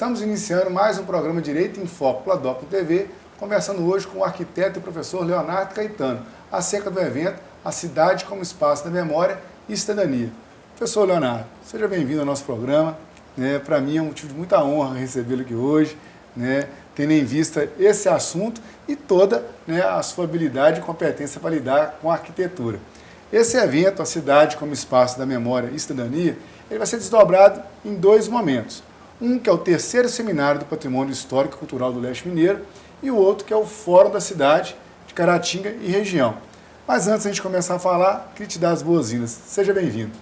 Estamos iniciando mais um programa Direito em Foco pela DOCO TV, conversando hoje com o arquiteto e professor Leonardo Caetano, acerca do evento A Cidade como Espaço da Memória e Cidadania. Professor Leonardo, seja bem-vindo ao nosso programa. Para mim é um motivo de muita honra recebê-lo aqui hoje, tendo em vista esse assunto e toda a sua habilidade e competência para lidar com a arquitetura. Esse evento, A Cidade como Espaço da Memória e Cidadania, ele vai ser desdobrado em dois momentos. Um que é o terceiro seminário do Patrimônio Histórico e Cultural do Leste Mineiro e o outro que é o Fórum da Cidade de Caratinga e região. Mas antes de a gente começar a falar, queria te dar as boas-vindas. Seja bem-vindo.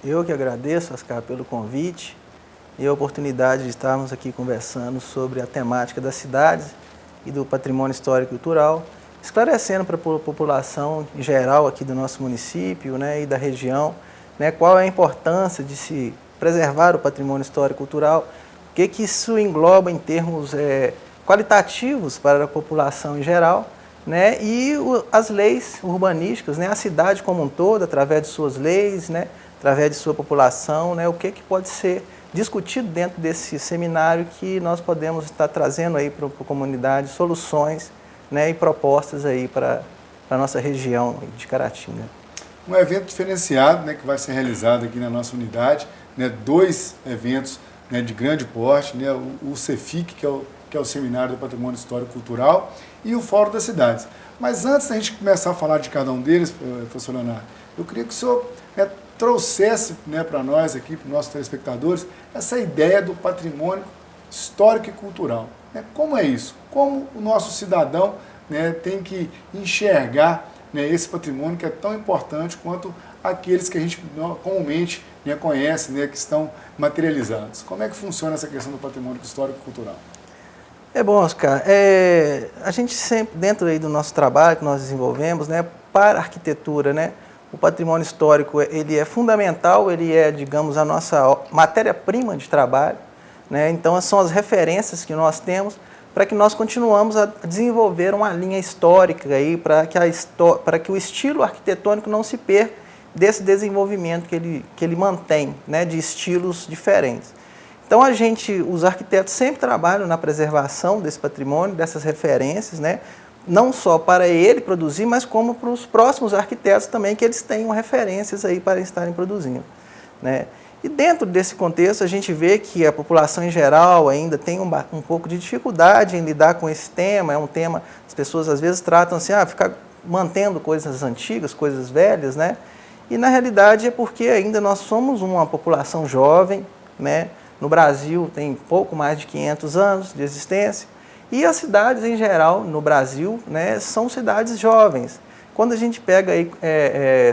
Eu que agradeço, Oscar, pelo convite e a oportunidade de estarmos aqui conversando sobre a temática das cidades e do patrimônio histórico e cultural, esclarecendo para a população em geral aqui do nosso município e da região, qual é a importância de se preservar o patrimônio histórico e cultural, o que isso engloba em termos qualitativos para a população em geral, e as leis urbanísticas, a cidade como um todo, através de suas leis, através de sua população, o que pode ser discutido dentro desse seminário que nós podemos estar trazendo aí para a comunidade soluções e propostas aí para a nossa região de Caratinga. Um evento diferenciado que vai ser realizado aqui na nossa unidade, dois eventos de grande porte, o CEFIC, que é o Seminário do Patrimônio Histórico e Cultural, e o Fórum das Cidades. Mas antes da gente começar a falar de cada um deles, professor Leonardo, eu queria que o senhor trouxesse para nós aqui, para os nossos telespectadores, essa ideia do patrimônio histórico e cultural. Como é isso? Como o nosso cidadão tem que enxergar esse patrimônio que é tão importante quanto aqueles que a gente comumente conhece, que estão materializados. Como é que funciona essa questão do patrimônio histórico e cultural? É bom, Oscar. A gente sempre, dentro aí do nosso trabalho que nós desenvolvemos, para a arquitetura, o patrimônio histórico ele é fundamental, ele é, digamos, a nossa matéria-prima de trabalho, então são as referências que nós temos para que nós continuamos a desenvolver uma linha histórica aí, para que o estilo arquitetônico não se perca desse desenvolvimento que ele mantém, de estilos diferentes. Então os arquitetos sempre trabalham na preservação desse patrimônio, dessas referências, não só para ele produzir, mas como para os próximos arquitetos também, que eles tenham referências aí para estarem produzindo, E dentro desse contexto, a gente vê que a população em geral ainda tem um pouco de dificuldade em lidar com esse tema. É um tema, as pessoas às vezes tratam assim, ficar mantendo coisas antigas, coisas velhas, E na realidade é porque ainda nós somos uma população jovem, No Brasil tem pouco mais de 500 anos de existência. E as cidades em geral no Brasil, são cidades jovens. Quando a gente pega aí,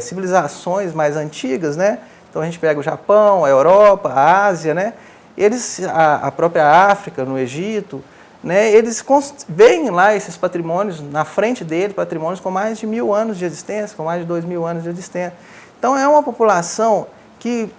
civilizações mais antigas, Então a gente pega o Japão, a Europa, a Ásia, a própria África, no Egito, eles veem lá esses patrimônios na frente deles, patrimônios com mais de 1000 anos de existência, com mais de 2000 anos de existência. Então é uma população que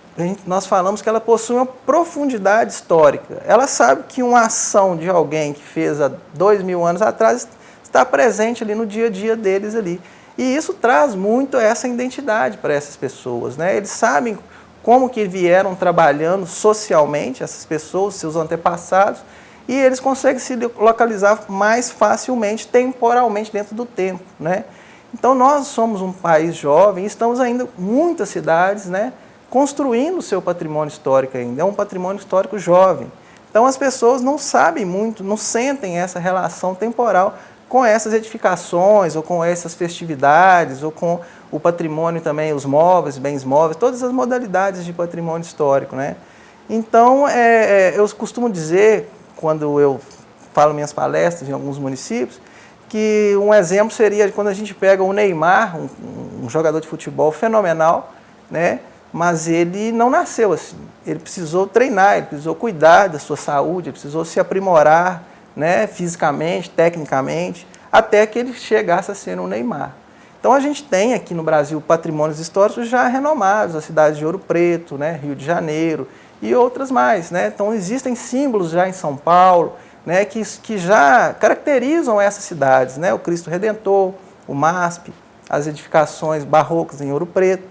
nós falamos que ela possui uma profundidade histórica. Ela sabe que uma ação de alguém que fez há 2000 anos atrás está presente ali no dia a dia deles ali. E isso traz muito essa identidade para essas pessoas, Eles sabem como que vieram trabalhando socialmente, essas pessoas, seus antepassados, e eles conseguem se localizar mais facilmente, temporalmente, dentro do tempo, Então, nós somos um país jovem e estamos ainda muitas cidades, construindo o seu patrimônio histórico ainda. É um patrimônio histórico jovem. Então, as pessoas não sabem muito, não sentem essa relação temporal com essas edificações, ou com essas festividades, ou com o patrimônio também, os móveis, bens móveis, todas as modalidades de patrimônio histórico, Então, eu costumo dizer, quando eu falo minhas palestras em alguns municípios, que um exemplo seria quando a gente pega o Neymar, um jogador de futebol fenomenal, mas ele não nasceu assim. Ele precisou treinar, ele precisou cuidar da sua saúde, ele precisou se aprimorar, fisicamente, tecnicamente, até que ele chegasse a ser um Neymar. Então a gente tem aqui no Brasil patrimônios históricos já renomados, a cidade de Ouro Preto, Rio de Janeiro e outras mais. Então existem símbolos já em São Paulo, que já caracterizam essas cidades, o Cristo Redentor, o MASP, as edificações barrocas em Ouro Preto.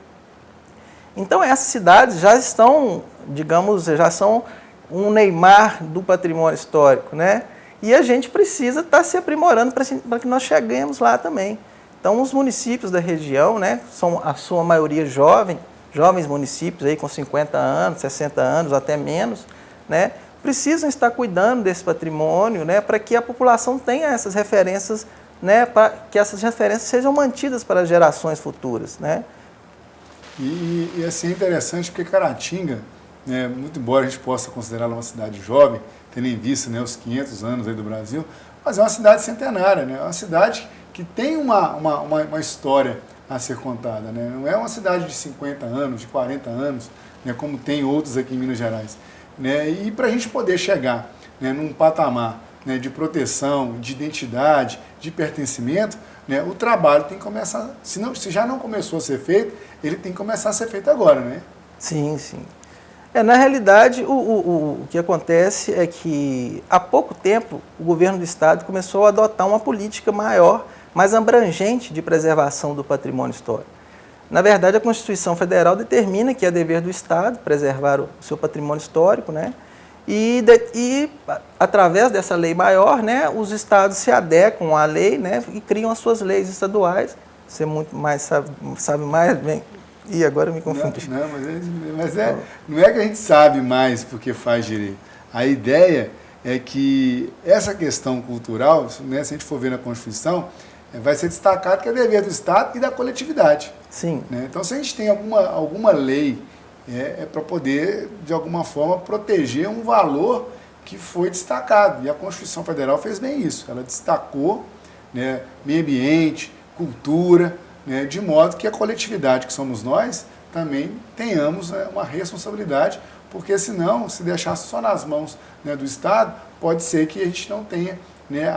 Então essas cidades já estão, digamos, já são um Neymar do patrimônio histórico, né? E a gente precisa estar se aprimorando para que nós cheguemos lá também. Então, os municípios da região, né, são a sua maioria jovens municípios aí com 50 anos, 60 anos, até menos, né, precisam estar cuidando desse patrimônio, né, para que a população tenha essas referências, né, para que essas referências sejam mantidas para as gerações futuras, né? E assim é interessante porque Caratinga, né, muito embora a gente possa considerá-la uma cidade jovem, tendo em vista, né, os 500 anos aí do Brasil, mas é uma cidade centenária, né? É uma cidade que tem uma história a ser contada, né? Não é uma cidade de 50 anos, de 40 anos, né, como tem outros aqui em Minas Gerais, né? E para a gente poder chegar, né, num patamar, né, de proteção, de identidade, de pertencimento, né, o trabalho tem que começar, se já não começou a ser feito, ele tem que começar a ser feito agora, né? Sim, sim. Na realidade, o que acontece é que, há pouco tempo, o governo do Estado começou a adotar uma política maior, mais abrangente de preservação do patrimônio histórico. Na verdade, a Constituição Federal determina que é dever do Estado preservar o seu patrimônio histórico, né? E através dessa lei maior, né, os estados se adequam à lei, né, e criam as suas leis estaduais. Você muito mais sabe mais bem. E agora eu me confundi. Não, não é que a gente sabe mais porque faz direito. A ideia é que essa questão cultural, né, se a gente for ver na Constituição, vai ser destacado que é dever do Estado e da coletividade. Sim. Né? Então, se a gente tem alguma lei, é para poder, de alguma forma, proteger um valor que foi destacado. E a Constituição Federal fez bem isso. Ela destacou, né, meio ambiente, cultura, né, de modo que a coletividade que somos nós também tenhamos, né, uma responsabilidade, porque senão, se deixar só nas mãos, né, do Estado, pode ser que a gente não tenha, né,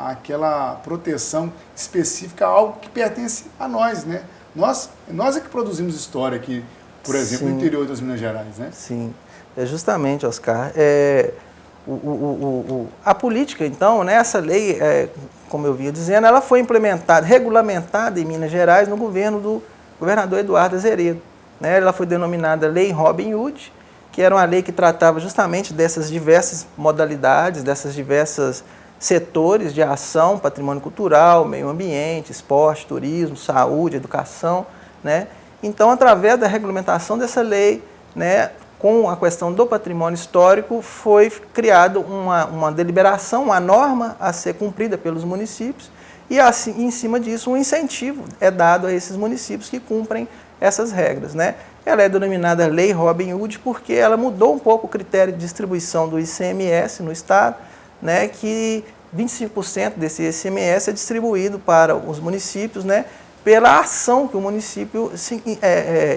aquela proteção específica, algo que pertence a nós. Né? Nós é que produzimos história aqui, por exemplo, no interior das Minas Gerais. Né? Sim, justamente, Oscar. A política, então, né, essa lei, como eu vinha dizendo, ela foi implementada, regulamentada em Minas Gerais no governo do governador Eduardo Azeredo. Né? Ela foi denominada Lei Robin Hood, que era uma lei que tratava justamente dessas diversas modalidades, dessas diversas setores de ação, patrimônio cultural, meio ambiente, esporte, turismo, saúde, educação. Né? Então, através da regulamentação dessa lei, né, com a questão do patrimônio histórico, foi criada uma deliberação, uma norma a ser cumprida pelos municípios e, assim, em cima disso, um incentivo é dado a esses municípios que cumprem essas regras. Né? Ela é denominada Lei Robin Hood porque ela mudou um pouco o critério de distribuição do ICMS no Estado, né, que 25% desse ICMS é distribuído para os municípios, né, pela ação que o município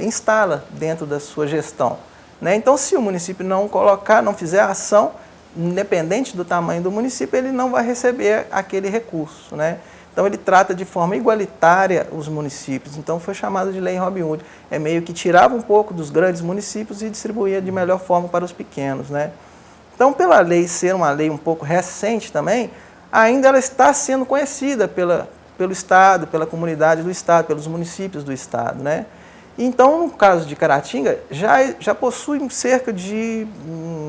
instala dentro da sua gestão. Né? Então, se o município não fizer a ação, independente do tamanho do município, ele não vai receber aquele recurso. Né? Então, ele trata de forma igualitária os municípios. Então, foi chamado de Lei Robin Hood. É meio que tirava um pouco dos grandes municípios e distribuía de melhor forma para os pequenos. Né? Então, pela lei ser uma lei um pouco recente também, ainda ela está sendo conhecida pelo Estado, pela comunidade do Estado, pelos municípios do Estado. Né? Então, no caso de Caratinga, já possui cerca de,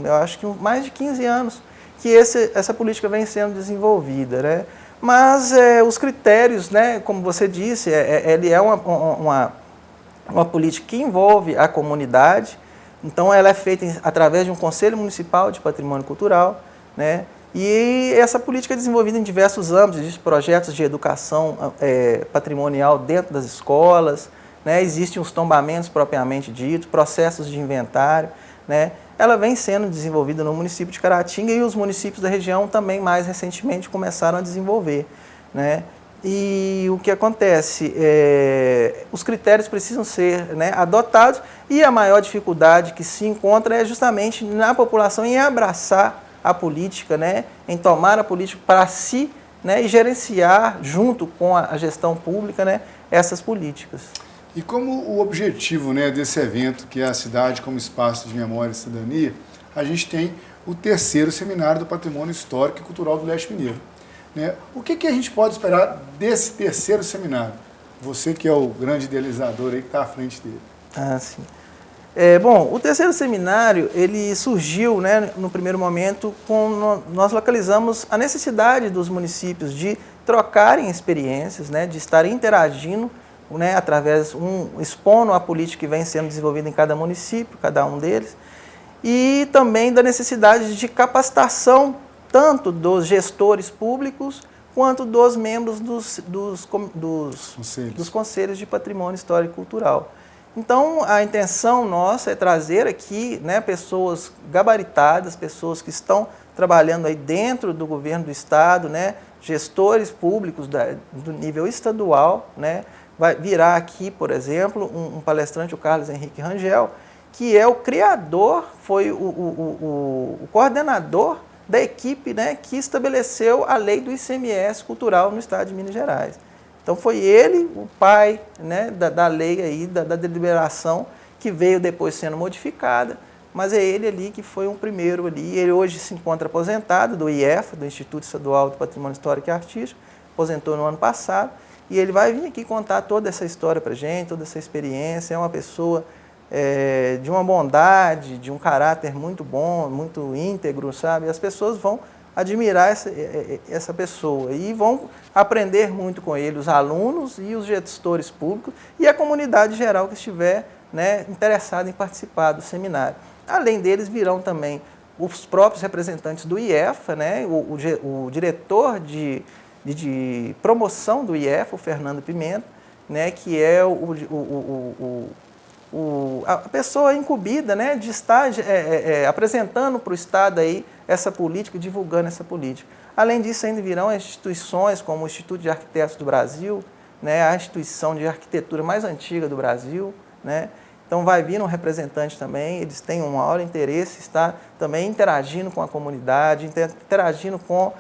eu acho que mais de 15 anos que essa política vem sendo desenvolvida. Né? Mas os critérios, né, como você disse, ele é uma política que envolve a comunidade. Então, ela é feita através de um Conselho Municipal de Patrimônio Cultural. Né? E essa política é desenvolvida em diversos âmbitos, existem projetos de educação patrimonial dentro das escolas, né? Existem os tombamentos propriamente dito, processos de inventário. Né? Ela vem sendo desenvolvida no município de Caratinga e os municípios da região também mais recentemente começaram a desenvolver. Né? E o que acontece? Os critérios precisam ser, né, adotados e a maior dificuldade que se encontra é justamente na população em abraçar a política, né, em tomar a política para si, né, e gerenciar junto com a gestão pública, né, essas políticas. E como o objetivo, né, desse evento, que é a cidade como espaço de memória e cidadania, a gente tem o 3º Seminário do Patrimônio Histórico e Cultural do Leste Mineiro. Né? O que a gente pode esperar desse 3º seminário? Você que é o grande idealizador aí que está à frente dele. Ah, sim. Bom, o terceiro seminário, ele surgiu, né, no primeiro momento, nós localizamos a necessidade dos municípios de trocarem experiências, né, de estarem interagindo, né, através, expondo a política que vem sendo desenvolvida em cada município, cada um deles, e também da necessidade de capacitação tanto dos gestores públicos quanto dos membros dos conselhos de patrimônio histórico e cultural. Então, a intenção nossa é trazer aqui, né, pessoas gabaritadas, pessoas que estão trabalhando aí dentro do governo do Estado, né, gestores públicos do nível estadual, né. Vai virar aqui, por exemplo, um palestrante, o Carlos Henrique Rangel, que é o criador, foi o coordenador da equipe, né, que estabeleceu a lei do ICMS cultural no Estado de Minas Gerais. Então foi ele, o pai, né, da lei aí, da deliberação, que veio depois sendo modificada, mas é ele ali que foi um primeiro ali. Ele hoje se encontra aposentado do IEFA, do Instituto Estadual do Patrimônio Histórico e Artístico, aposentou no ano passado, e ele vai vir aqui contar toda essa história para a gente, toda essa experiência. É uma pessoa de uma bondade, de um caráter muito bom, muito íntegro, sabe? As pessoas vão admirar essa pessoa e vão aprender muito com ele, os alunos e os gestores públicos e a comunidade geral que estiver, né, interessada em participar do seminário. Além deles, virão também os próprios representantes do IEFA, né, o diretor de promoção do IEFA, o Fernando Pimenta, né, que é a pessoa incumbida, né, de estar apresentando para o Estado aí essa política, divulgando essa política. Além disso, ainda virão instituições como o Instituto de Arquitetos do Brasil, né, a instituição de arquitetura mais antiga do Brasil, né. Então vai vir um representante também, eles têm um maior interesse, está também interagindo com a comunidade, interagindo com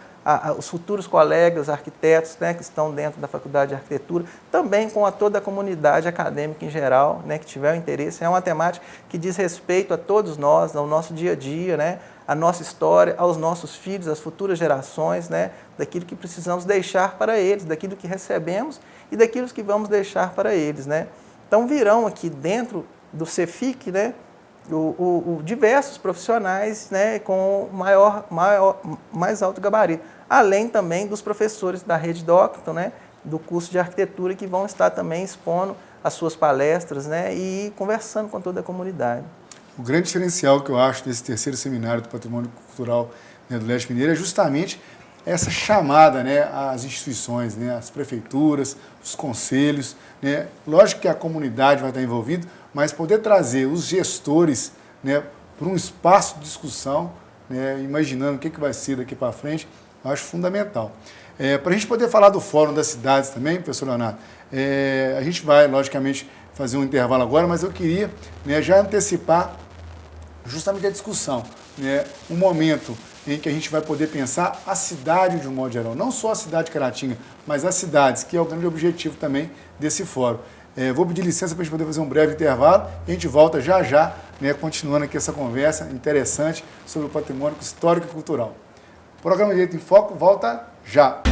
os futuros colegas arquitetos, né, que estão dentro da Faculdade de Arquitetura, também com toda a comunidade acadêmica em geral, né, que tiver o interesse. É uma temática que diz respeito a todos nós, ao nosso dia a dia, né, a nossa história, aos nossos filhos, às futuras gerações, né, daquilo que precisamos deixar para eles, daquilo que recebemos e daquilo que vamos deixar para eles, né. Então virão aqui dentro do CEFIC, né, diversos profissionais, né, com mais alto gabarito, além também dos professores da rede Docton, né, do curso de arquitetura, que vão estar também expondo as suas palestras, né, e conversando com toda a comunidade. O grande diferencial que eu acho desse terceiro seminário do Patrimônio Cultural, né, do Leste Mineiro é justamente essa chamada, né, às instituições, né, às prefeituras, os conselhos, né. Lógico que a comunidade vai estar envolvida, mas poder trazer os gestores, né, para um espaço de discussão, né, imaginando o que vai ser daqui para frente, eu acho fundamental. Para a gente poder falar do Fórum das Cidades também, professor Leonardo, a gente vai, logicamente, fazer um intervalo agora, mas eu queria, né, já antecipar justamente a discussão, né, um momento em que a gente vai poder pensar a cidade de um modo geral, não só a cidade de Caratinga, mas as cidades, que é o grande objetivo também desse fórum. Vou pedir licença para a gente poder fazer um breve intervalo e a gente volta já já, né, continuando aqui essa conversa interessante sobre o patrimônio histórico e cultural. O programa Direito em Foco volta já.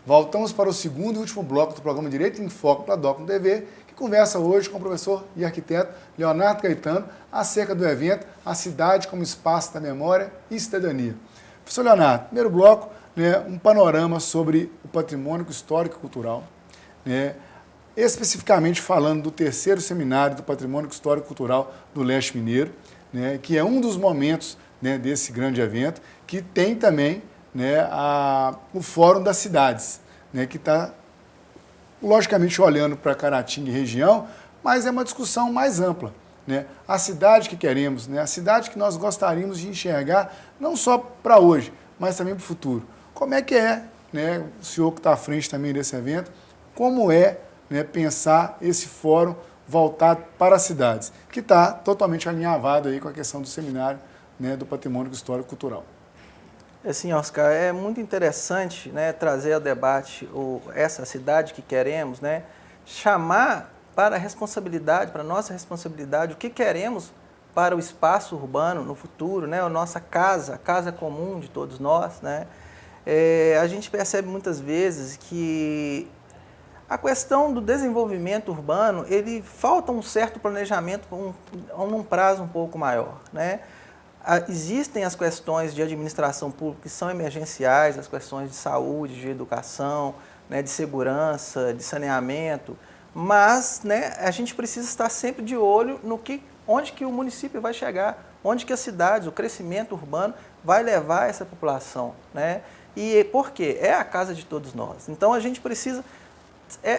Voltamos para o segundo e último bloco do programa Direito em Foco para a Docton TV, que conversa hoje com o professor e arquiteto Leonardo Caetano acerca do evento A Cidade como Espaço da Memória e Cidadania. Professor Leonardo, primeiro bloco, né, um panorama sobre o patrimônio histórico e cultural, né, especificamente falando do terceiro seminário do Patrimônio Histórico e Cultural do Leste Mineiro, né, que é um dos momentos, né, desse grande evento, que tem também, né, o Fórum das Cidades, né, que está, logicamente, olhando para Caratinga e região, mas é uma discussão mais ampla, né? A cidade que queremos, né, a cidade que nós gostaríamos de enxergar, não só para hoje, mas também para o futuro. Como é que é, né, o senhor que está à frente também desse evento, como é, né, pensar esse fórum voltado para as cidades, que está totalmente alinhavado aí com a questão do seminário, né, do Patrimônio Histórico e Cultural. Assim, Oscar, é muito interessante, né, trazer ao debate essa cidade que queremos, né, chamar para a responsabilidade, para a nossa responsabilidade, o que queremos para o espaço urbano no futuro, né, a nossa casa, a casa comum de todos nós, né. A gente percebe muitas vezes que a questão do desenvolvimento urbano, ele falta um certo planejamento num prazo um pouco maior, né? Existem as questões de administração pública que são emergenciais, as questões de saúde, de educação, né, de segurança, de saneamento, mas, né, a gente precisa estar sempre de olho onde que o município vai chegar, onde que as cidades, o crescimento urbano vai levar essa população, né? E por quê? É a casa de todos nós. Então a gente precisa...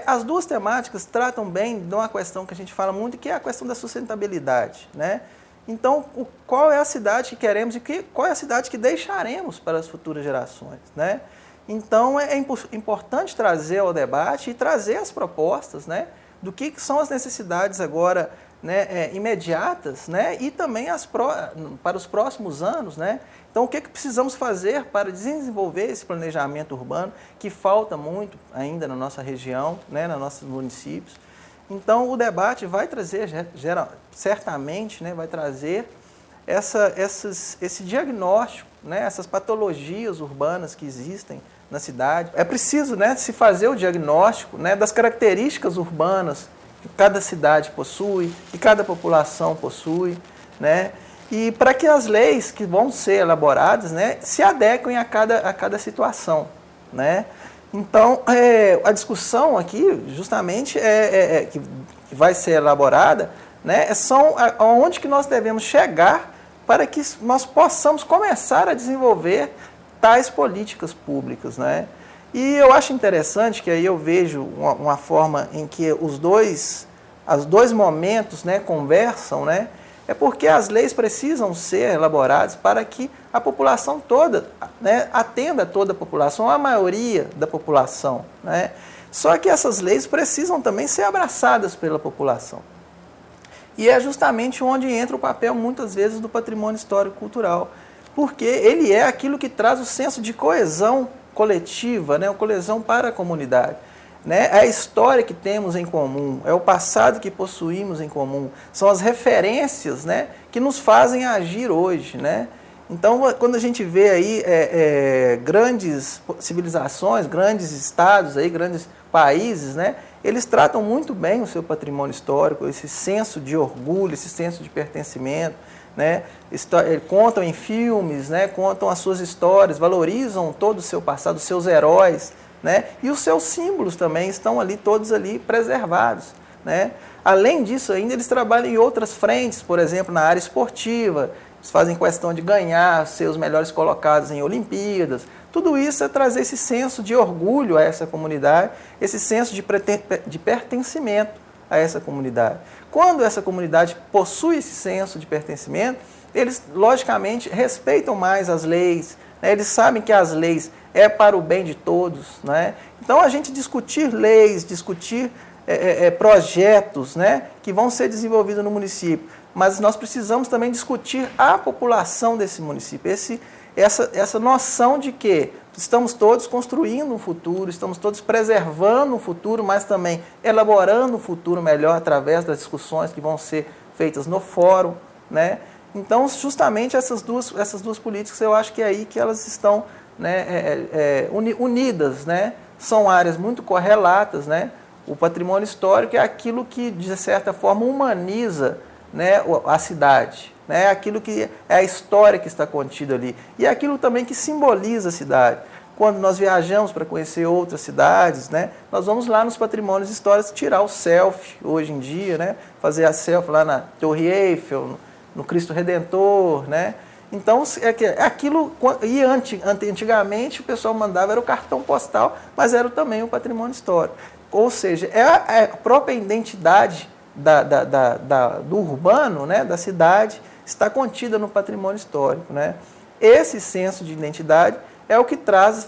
as duas temáticas tratam bem de uma questão que a gente fala muito, que é a questão da sustentabilidade, né? Então, qual é a cidade que queremos e qual é a cidade que deixaremos para as futuras gerações, né? Então, é importante trazer ao debate e trazer as propostas, né, do que são as necessidades agora, né, imediatas, né, e também para os próximos anos, né? Então, o que precisamos fazer para desenvolver esse planejamento urbano que falta muito ainda na nossa região, né, nos nossos municípios. Então, o debate vai trazer, certamente, né, vai trazer esse diagnóstico, né, essas patologias urbanas que existem na cidade. É preciso, né, se fazer o diagnóstico, né, das características urbanas que cada cidade possui, que cada população possui, né, e para que as leis que vão ser elaboradas, né, se adequem a cada situação, né. Então, a discussão aqui, justamente, que vai ser elaborada, né, são aonde que nós devemos chegar para que nós possamos começar a desenvolver tais políticas públicas, né? E eu acho interessante que aí eu vejo uma forma em que os dois momentos, né, conversam, né? É porque as leis precisam ser elaboradas para que a população toda, né, atenda a toda a população, a maioria da população, né? Só que essas leis precisam também ser abraçadas pela população. E é justamente onde entra o papel, muitas vezes, do patrimônio histórico-cultural, porque ele é aquilo que traz o senso de coesão coletiva, né, a coesão para a comunidade. Né? É a história que temos em comum, é o passado que possuímos em comum, são as referências, né, que nos fazem agir hoje. Né? Então, quando a gente vê aí grandes civilizações, grandes estados, aí, grandes países, né, eles tratam muito bem o seu patrimônio histórico, esse senso de orgulho, esse senso de pertencimento, né? Contam em filmes, né, contam as suas histórias, valorizam todo o seu passado, os seus heróis, né? E os seus símbolos também estão ali, todos ali preservados. Né? Além disso, ainda eles trabalham em outras frentes, por exemplo, na área esportiva, eles fazem questão de ganhar seus melhores colocados em Olimpíadas. Tudo isso é trazer esse senso de orgulho a essa comunidade, esse senso de pertencimento a essa comunidade. Quando essa comunidade possui esse senso de pertencimento, eles, logicamente, respeitam mais as leis, né? Eles sabem que as leis é para o bem de todos. Né? Então, a gente discutir leis, discutir projetos, né, que vão ser desenvolvidos no município, mas nós precisamos também discutir a população desse município, essa noção de que estamos todos construindo um futuro, estamos todos preservando um futuro, mas também elaborando um futuro melhor através das discussões que vão ser feitas no fórum. Né? Então, justamente essas duas políticas, eu acho que é aí que elas estão, né, unidas. Né? São áreas muito correlatas. Né? O patrimônio histórico é aquilo que, de certa forma, humaniza, né, a cidade. Né? Aquilo que é a história que está contida ali. E é aquilo também que simboliza a cidade. Quando nós viajamos para conhecer outras cidades, né, nós vamos lá nos patrimônios históricos tirar o selfie, hoje em dia, né, fazer a selfie lá na Torre Eiffel, no Cristo Redentor. Né? Então, é aquilo. E antigamente o pessoal mandava, era o cartão postal, mas era também o patrimônio histórico. Ou seja, é a própria identidade do urbano, né, da cidade, está contida no patrimônio histórico. Né? Esse senso de identidade é o que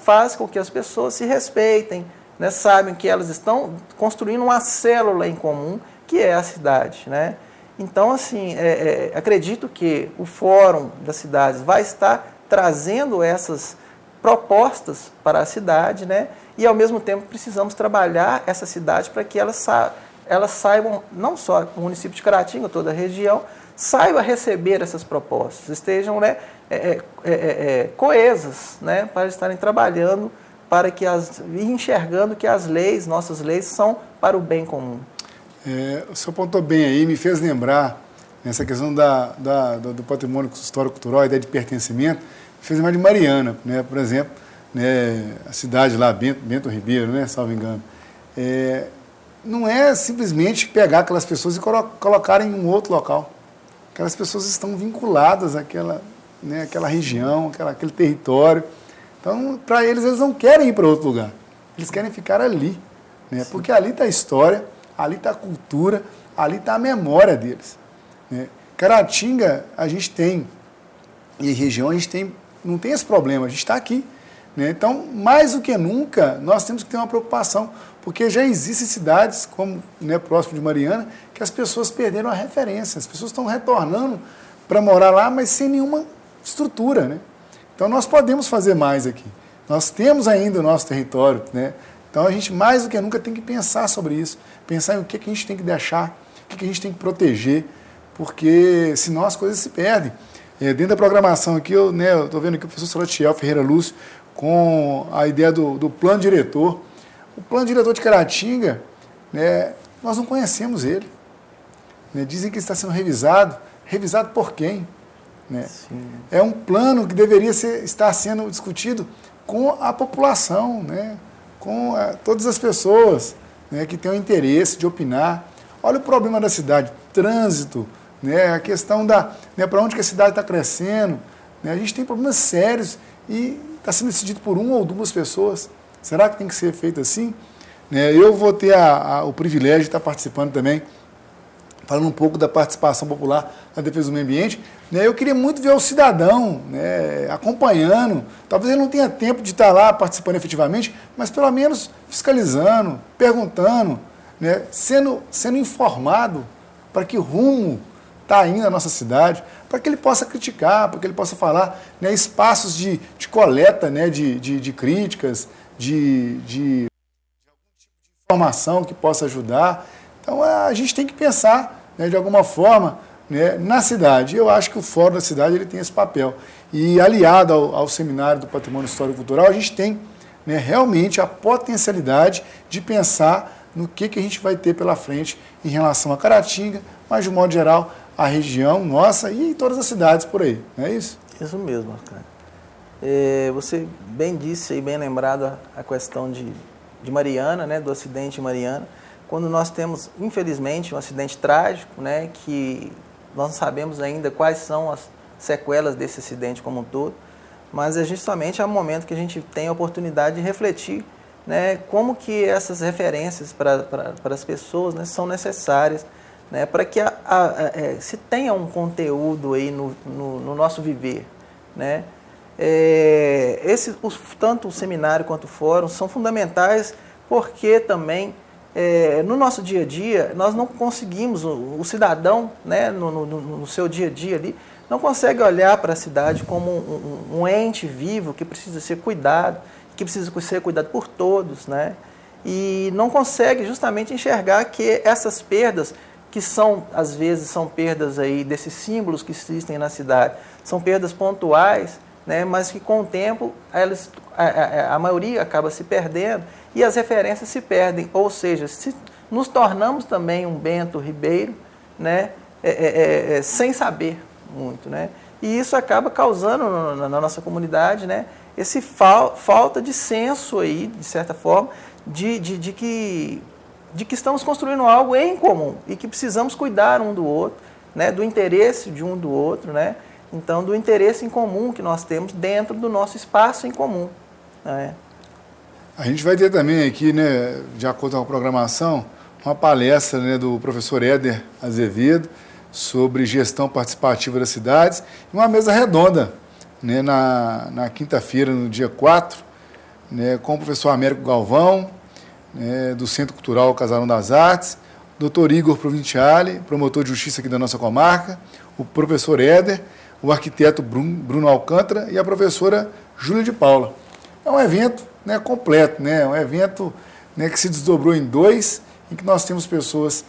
faz com que as pessoas se respeitem, né, sabem que elas estão construindo uma célula em comum, que é a cidade. Né? Então, assim, acredito que o Fórum das Cidades vai estar trazendo essas propostas para a cidade, né? E, ao mesmo tempo, precisamos trabalhar essa cidade para que elas saibam, não só o município de Caratinga, toda a região, saiba receber essas propostas, estejam, né, coesas, né, para estarem trabalhando, para que e enxergando que as leis, nossas leis, são para o bem comum. O senhor apontou bem aí, me fez lembrar, nessa questão do patrimônio histórico-cultural, a ideia de pertencimento, me fez lembrar de Mariana, né, por exemplo, né, a cidade lá, Bento Ribeiro, né, salvo engano. Não é simplesmente pegar aquelas pessoas e colocarem em um outro local. Aquelas pessoas estão vinculadas àquela, né, àquela região, aquele território. Então, para eles não querem ir para outro lugar. Eles querem ficar ali, né, porque ali está a história, ali está a cultura, ali está a memória deles. Né. Caratinga, a gente tem, e região, a gente tem, não tem esse problema, a gente está aqui. Né. Então, mais do que nunca, nós temos que ter uma preocupação, porque já existem cidades, como, né, próximo de Mariana, que as pessoas perderam a referência, as pessoas estão retornando para morar lá, mas sem nenhuma estrutura. Né. Então, nós podemos fazer mais aqui. Nós temos ainda o nosso território, né. Então, a gente, mais do que nunca, tem que pensar sobre isso, pensar em o que a gente tem que deixar, o que a gente tem que proteger, porque senão as coisas se perdem. Dentro da programação aqui, eu estou vendo aqui o professor Salatiel Ferreira Lúcio com a ideia do plano diretor. O plano diretor de Caratinga, né, nós não conhecemos ele. Né, dizem que está sendo revisado. Revisado por quem? Né? É um plano que deveria estar sendo discutido com a população, né, com todas as pessoas, né, que têm o interesse de opinar. Olha o problema da cidade, trânsito, né, a questão né, para onde que a cidade está crescendo. Né, a gente tem problemas sérios e está sendo decidido por uma ou duas pessoas. Será que tem que ser feito assim? Eu vou ter o privilégio de estar participando também, falando um pouco da participação popular na defesa do meio ambiente. Eu queria muito ver o cidadão, né, acompanhando. Talvez ele não tenha tempo de estar lá participando efetivamente, mas pelo menos fiscalizando, perguntando, né, sendo informado para que rumo está indo a nossa cidade, para que ele possa criticar, para que ele possa falar, né, espaços de coleta, né, de críticas, de algum tipo de informação que possa ajudar. Então, a gente tem que pensar, né, de alguma forma, né, na cidade. Eu acho que o Fórum da Cidade ele tem esse papel. E, aliado ao Seminário do Patrimônio Histórico e Cultural, a gente tem, né, realmente a potencialidade de pensar no que a gente vai ter pela frente em relação a Caratinga, mas, de um modo geral, a região nossa e todas as cidades por aí. Não é isso? Isso mesmo, Oscar. Você bem disse e bem lembrado a questão de Mariana, né, do acidente de Mariana, quando nós temos, infelizmente, um acidente trágico, né, que nós não sabemos ainda quais são as sequelas desse acidente como um todo, mas é justamente o momento que a gente tem a oportunidade de refletir, né, como que essas referências para as pessoas, né, são necessárias, né, para que se tenha um conteúdo aí no nosso viver, né. Tanto o seminário quanto o fórum são fundamentais porque também no nosso dia a dia nós não conseguimos, o cidadão, né, no seu dia a dia ali, não consegue olhar para a cidade como um ente vivo que precisa ser cuidado, que precisa ser cuidado por todos, né, e não consegue justamente enxergar que essas perdas, que às vezes são perdas aí desses símbolos que existem na cidade, são perdas pontuais, né, mas que com o tempo a maioria acaba se perdendo e as referências se perdem, ou seja, se nos tornamos também um Bento Ribeiro, né, sem saber muito, né, e isso acaba causando na nossa comunidade, né, esse falta de senso aí, de certa forma, de que estamos construindo algo em comum e que precisamos cuidar um do outro, né, do interesse de um do outro, né. Então, do interesse em comum que nós temos dentro do nosso espaço em comum. Né? A gente vai ter também aqui, né, de acordo com a programação, uma palestra, né, do professor Éder Azevedo sobre gestão participativa das cidades e uma mesa redonda, né, na quinta-feira, no dia 4, né, com o professor Américo Galvão, né, do Centro Cultural Casarão das Artes, Dr. Igor Provinciale, promotor de justiça aqui da nossa comarca, o professor Éder, o arquiteto Bruno Alcântara e a professora Júlia de Paula. É um evento, né, completo, né, um evento, né, que se desdobrou em dois, em que nós temos pessoas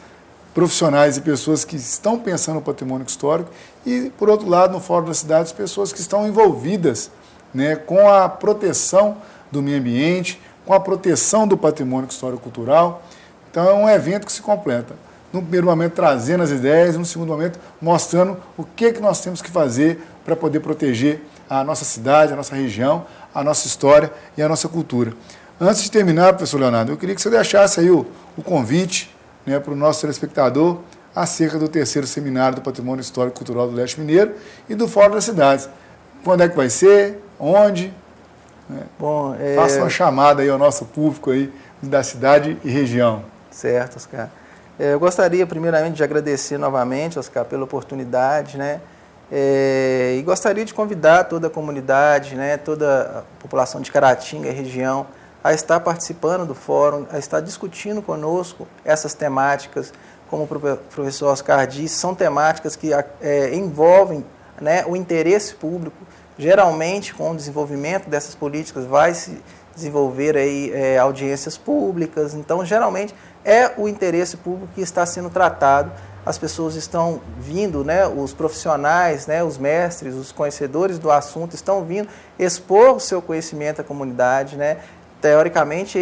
profissionais e pessoas que estão pensando no patrimônio histórico e, por outro lado, no Fórum da Cidade, as pessoas que estão envolvidas, né, com a proteção do meio ambiente, com a proteção do patrimônio histórico-cultural. Então, é um evento que se completa. No primeiro momento, trazendo as ideias, no segundo momento, mostrando o que nós temos que fazer para poder proteger a nossa cidade, a nossa região, a nossa história e a nossa cultura. Antes de terminar, professor Leonardo, eu queria que você deixasse aí o convite, né, para o nosso telespectador acerca do terceiro seminário do Patrimônio Histórico e Cultural do Leste Mineiro e do Fórum das Cidades. Quando é que vai ser? Onde? Bom, faça uma chamada aí ao nosso público aí da cidade e região. Certo, Oscar. Eu gostaria primeiramente de agradecer novamente, Oscar, pela oportunidade, né? E gostaria de convidar toda a comunidade, né, toda a população de Caratinga e região a estar participando do fórum, a estar discutindo conosco essas temáticas, como o professor Oscar disse, são temáticas que envolvem, né, o interesse público. Geralmente, com o desenvolvimento dessas políticas, vai se desenvolver aí, audiências públicas. Então, geralmente, é o interesse público que está sendo tratado. As pessoas estão vindo, né, os profissionais, né, os mestres, os conhecedores do assunto estão vindo expor o seu conhecimento à comunidade, né? Teoricamente,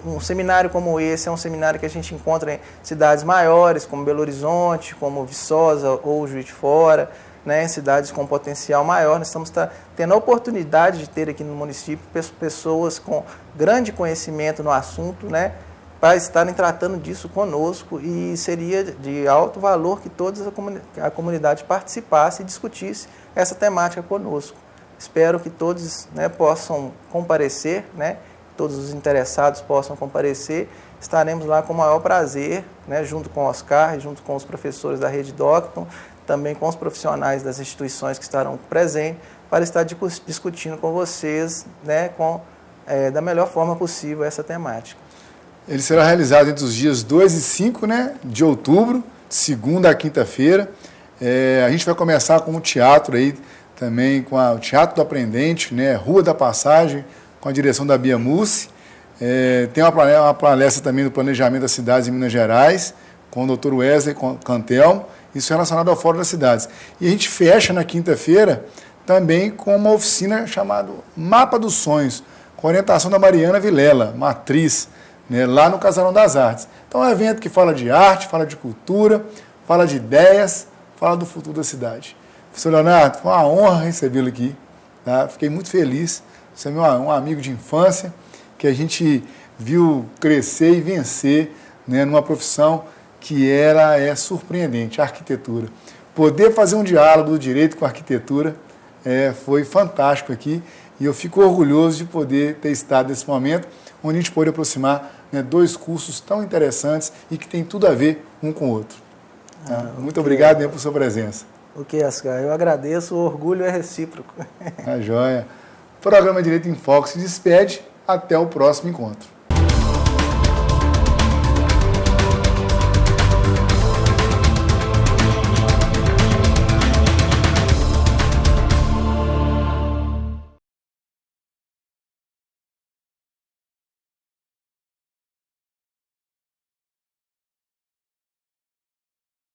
um seminário como esse é um seminário que a gente encontra em cidades maiores, como Belo Horizonte, como Viçosa ou Juiz de Fora, né, cidades com potencial maior. Nós estamos tendo a oportunidade de ter aqui no município pessoas com grande conhecimento no assunto, né, para estarem tratando disso conosco, e seria de alto valor que toda a comunidade participasse e discutisse essa temática conosco. Espero que todos, né, possam comparecer, né, todos os interessados possam comparecer. Estaremos lá com o maior prazer, né, junto com o Oscar, junto com os professores da Rede Docton, também com os profissionais das instituições que estarão presentes, para estar discutindo com vocês, né, da melhor forma possível essa temática. Ele será realizado entre os dias 2 e 5, né, de outubro, de segunda a quinta-feira. A gente vai começar com o teatro aí, também com o Teatro do Aprendente, né, Rua da Passagem, com a direção da Bia Mussi. Tem uma palestra também do Planejamento das Cidades em Minas Gerais, com o Dr. Wesley Cantelmo, isso relacionado ao Fórum das Cidades. E a gente fecha na quinta-feira também com uma oficina chamada Mapa dos Sonhos, com orientação da Mariana Vilela, matriz, né, lá no Casarão das Artes. Então é um evento que fala de arte, fala de cultura, fala de ideias, fala do futuro da cidade. Professor Leonardo, foi uma honra recebê-lo aqui. Tá? Fiquei muito feliz. Você é um amigo de infância que a gente viu crescer e vencer, né, numa profissão que é surpreendente, a arquitetura. Poder fazer um diálogo do direito com a arquitetura foi fantástico aqui, e eu fico orgulhoso de poder ter estado nesse momento onde a gente pôde aproximar, né, dois cursos tão interessantes e que tem tudo a ver um com o outro. Muito obrigado mesmo por sua presença. Ok, Oscar, eu agradeço, o orgulho é recíproco. Tá joia. O programa Direito em Foco se despede. Até o próximo encontro.